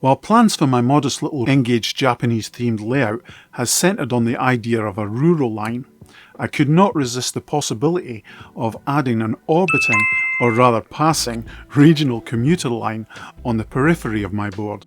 While plans for my modest little engaged Japanese themed layout has centred on the idea of a rural line, I could not resist the possibility of adding an orbiting, or rather passing, regional commuter line on the periphery of my board.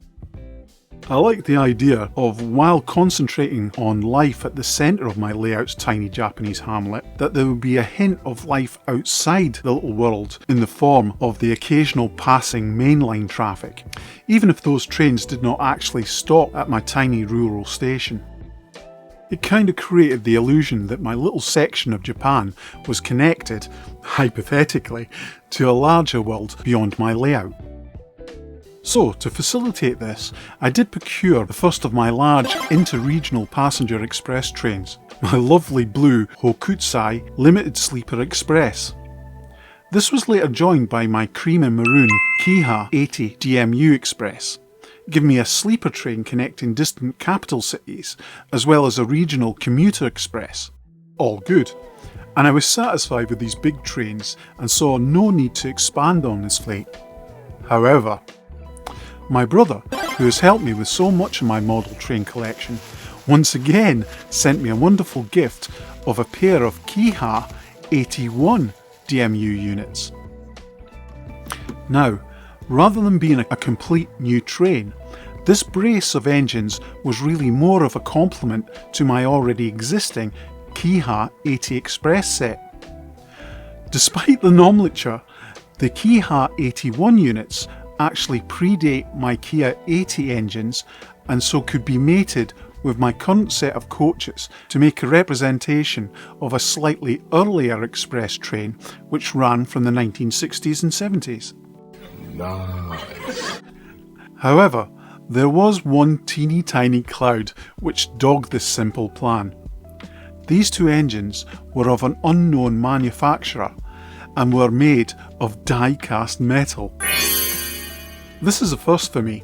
I like the idea of, while concentrating on life at the centre of my layout's tiny Japanese hamlet, that there would be a hint of life outside the little world in the form of the occasional passing mainline traffic, even if those trains did not actually stop at my tiny rural station. It kind of created the illusion that my little section of Japan was connected, hypothetically, to a larger world beyond my layout. So, to facilitate this, I did procure the first of my large inter-regional passenger express trains, my lovely blue Hokutsai Limited Sleeper Express. This was later joined by my cream and maroon Kiha 80 DMU Express, giving me a sleeper train connecting distant capital cities, as well as a regional commuter express. All good. And I was satisfied with these big trains and saw no need to expand on this fleet. However, my brother, who has helped me with so much of my model train collection, once again sent me a wonderful gift of a pair of Kiha 81 DMU units. Now, rather than being a complete new train, this brace of engines was really more of a complement to my already existing Kiha 80 Express set. Despite the nomenclature, the Kiha 81 units actually predate my Kiha 80 engines and so could be mated with my current set of coaches to make a representation of a slightly earlier express train which ran from the 1960s and 70s. Nice. However, there was one teeny tiny cloud which dogged this simple plan. These two engines were of an unknown manufacturer and were made of die-cast metal. This is a first for me.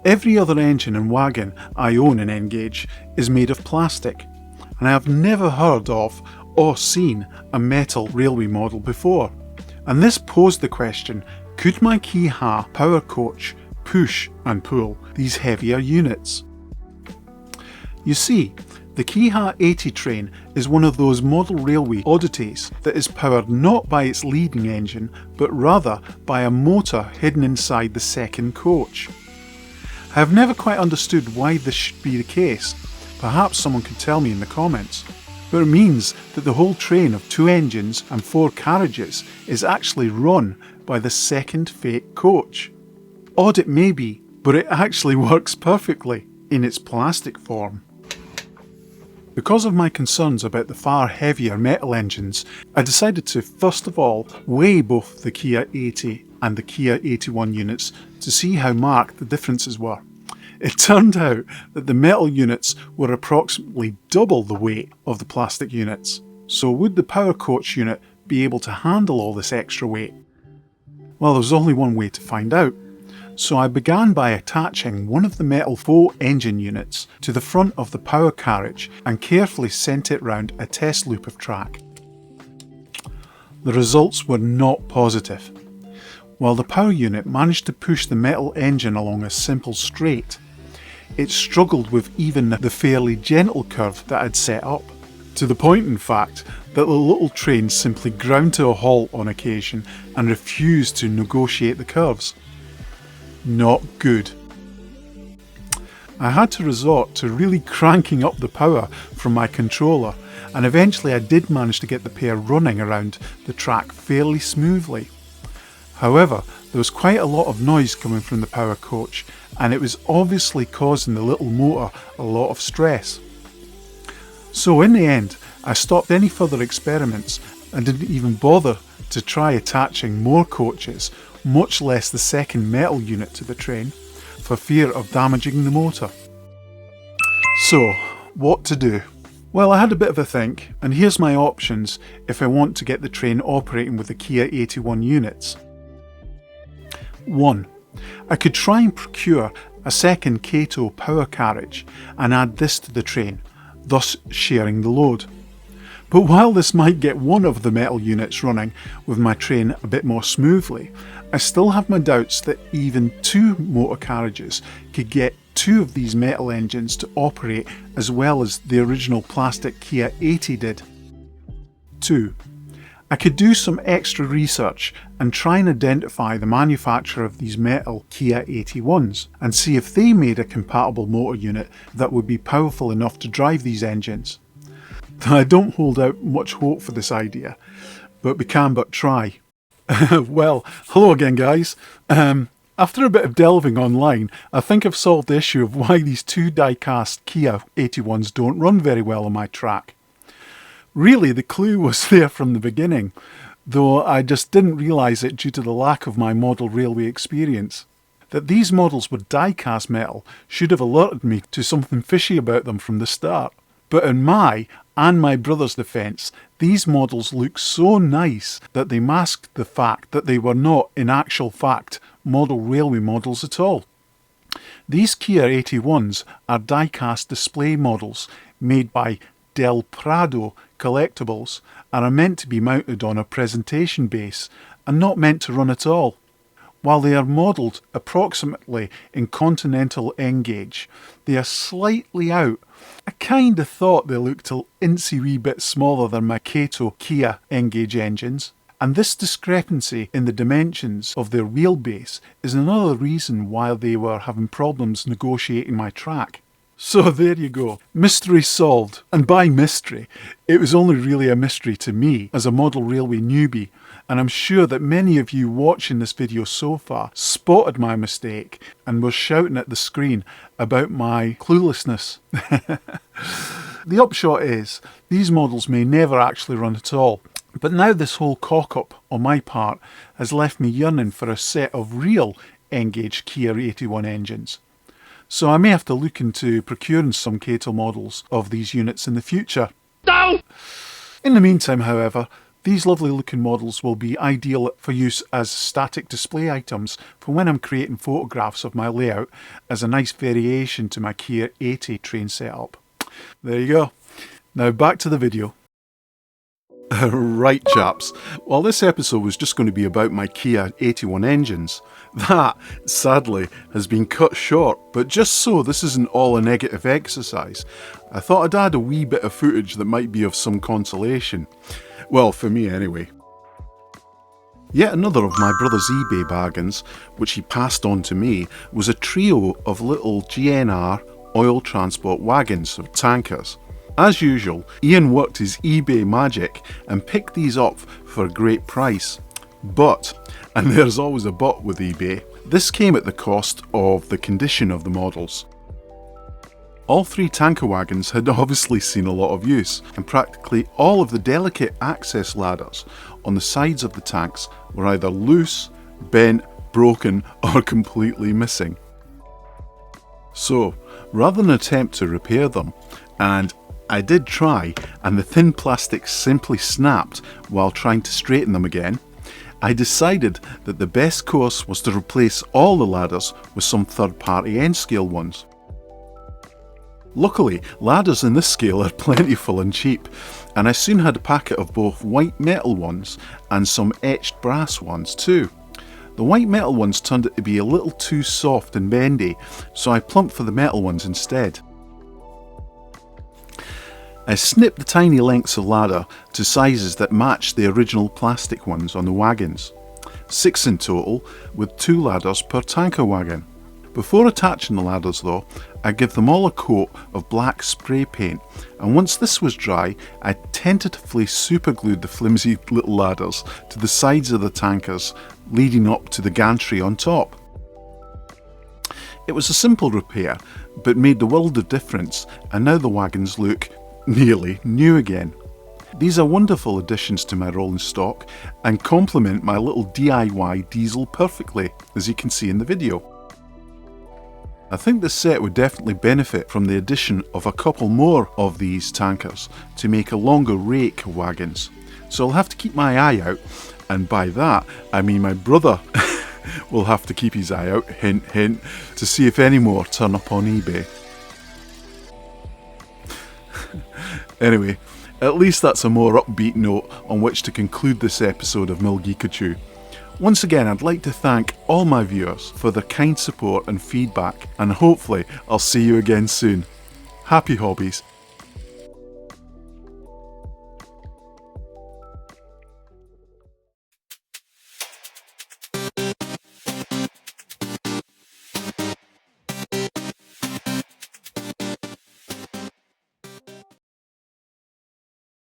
Every other engine and wagon I own in N-Gage is made of plastic, and I have never heard of or seen a metal railway model before. And this posed the question, could my Kiha power coach push and pull these heavier units? You see, the Kiha 80 train is one of those model railway oddities that is powered not by its leading engine, but rather by a motor hidden inside the second coach. I have never quite understood why this should be the case. Perhaps someone could tell me in the comments. But it means that the whole train of 2 engines and 4 carriages is actually run by the second fake coach. Odd it may be, but it actually works perfectly in its plastic form. Because of my concerns about the far heavier metal engines, I decided to first of all weigh both the Kiha 80 and the Kiha 81 units to see how marked the differences were. It turned out that the metal units were approximately double the weight of the plastic units. So would the power coach unit be able to handle all this extra weight? Well, there was only one way to find out. So I began by attaching one of the metal faux engine units to the front of the power carriage and carefully sent it round a test loop of track. The results were not positive. While the power unit managed to push the metal engine along a simple straight, it struggled with even the fairly gentle curve that I'd set up, to the point in fact that the little train simply ground to a halt on occasion and refused to negotiate the curves. Not good. I had to resort to really cranking up the power from my controller, and eventually I did manage to get the pair running around the track fairly smoothly. However, there was quite a lot of noise coming from the power coach, and it was obviously causing the little motor a lot of stress. So in the end, I stopped any further experiments and didn't even bother to try attaching more coaches, much less the second metal unit to the train, for fear of damaging the motor. So, what to do? Well, I had a bit of a think, and here's my options if I want to get the train operating with the Kiha 81 units. 1. I could try and procure a second Kyoto power carriage and add this to the train, thus sharing the load. But while this might get one of the metal units running with my train a bit more smoothly, I still have my doubts that even 2 motor carriages could get 2 of these metal engines to operate as well as the original plastic Kia 80 did. 2. I could do some extra research and try and identify the manufacturer of these metal Kia 81s and see if they made a compatible motor unit that would be powerful enough to drive these engines. I don't hold out much hope for this idea, but we can but try. Well, hello again guys. After a bit of delving online, I think I've solved the issue of why these 2 die-cast Kia 81s don't run very well on my track. Really, the clue was there from the beginning, though I just didn't realise it due to the lack of my model railway experience. That these models were die-cast metal should have alerted me to something fishy about them from the start. But in my and my brother's defence, these models look so nice that they masked the fact that they were not, in actual fact, model railway models at all. These Kia 81s are die-cast display models made by Del Prado Collectibles and are meant to be mounted on a presentation base and not meant to run at all. While they are modelled approximately in continental N gauge, they are slightly out. I kinda thought they looked a incy wee bit smaller than my Kyoto Kia N gauge engines, and this discrepancy in the dimensions of their wheelbase is another reason why they were having problems negotiating my track. So there you go, mystery solved. And by mystery, it was only really a mystery to me as a model railway newbie, and I'm sure that many of you watching this video so far spotted my mistake and were shouting at the screen about my cluelessness. The upshot is, these models may never actually run at all, but now this whole cock-up on my part has left me yearning for a set of real N-gauge Kia 81 engines. So I may have to look into procuring some Kyoto models of these units in the future. No! In the meantime, however, these lovely looking models will be ideal for use as static display items for when I'm creating photographs of my layout as a nice variation to my Kia 80 train setup. There you go. Now back to the video. Right chaps, while this episode was just going to be about my Kia 81 engines, that, sadly, has been cut short, but just so this isn't all a negative exercise, I thought I'd add a wee bit of footage that might be of some consolation. Well, for me anyway. Yet another of my brother's eBay bargains, which he passed on to me, was a trio of little GNR oil transport wagons of tankers. As usual, Ian worked his eBay magic and picked these up for a great price. But, and there's always a but with eBay, this came at the cost of the condition of the models. All 3 tanker wagons had obviously seen a lot of use, and practically all of the delicate access ladders on the sides of the tanks were either loose, bent, broken, or completely missing. So, rather than attempt to repair them, and I did try, and the thin plastic simply snapped while trying to straighten them again, I decided that the best course was to replace all the ladders with some third-party N-scale ones. Luckily, ladders in this scale are plentiful and cheap, and I soon had a packet of both white metal ones and some etched brass ones too. The white metal ones turned out to be a little too soft and bendy, so I plumped for the metal ones instead. I snipped the tiny lengths of ladder to sizes that matched the original plastic ones on the wagons. 6 in total, with 2 ladders per tanker wagon. Before attaching the ladders though, I give them all a coat of black spray paint, and once this was dry, I tentatively superglued the flimsy little ladders to the sides of the tankers, leading up to the gantry on top. It was a simple repair, but made the world of difference, and now the wagons look nearly new again. These are wonderful additions to my rolling stock and complement my little DIY diesel perfectly, as you can see in the video. I think this set would definitely benefit from the addition of a couple more of these tankers to make a longer rake of wagons, so I'll have to keep my eye out, and by that I mean my brother will have to keep his eye out, hint hint, to see if any more turn up on eBay. Anyway, At least that's a more upbeat note on which to conclude this episode of Milgeekachoo. Once again, I'd like to thank all my viewers for their kind support and feedback, and hopefully I'll see you again soon. Happy hobbies.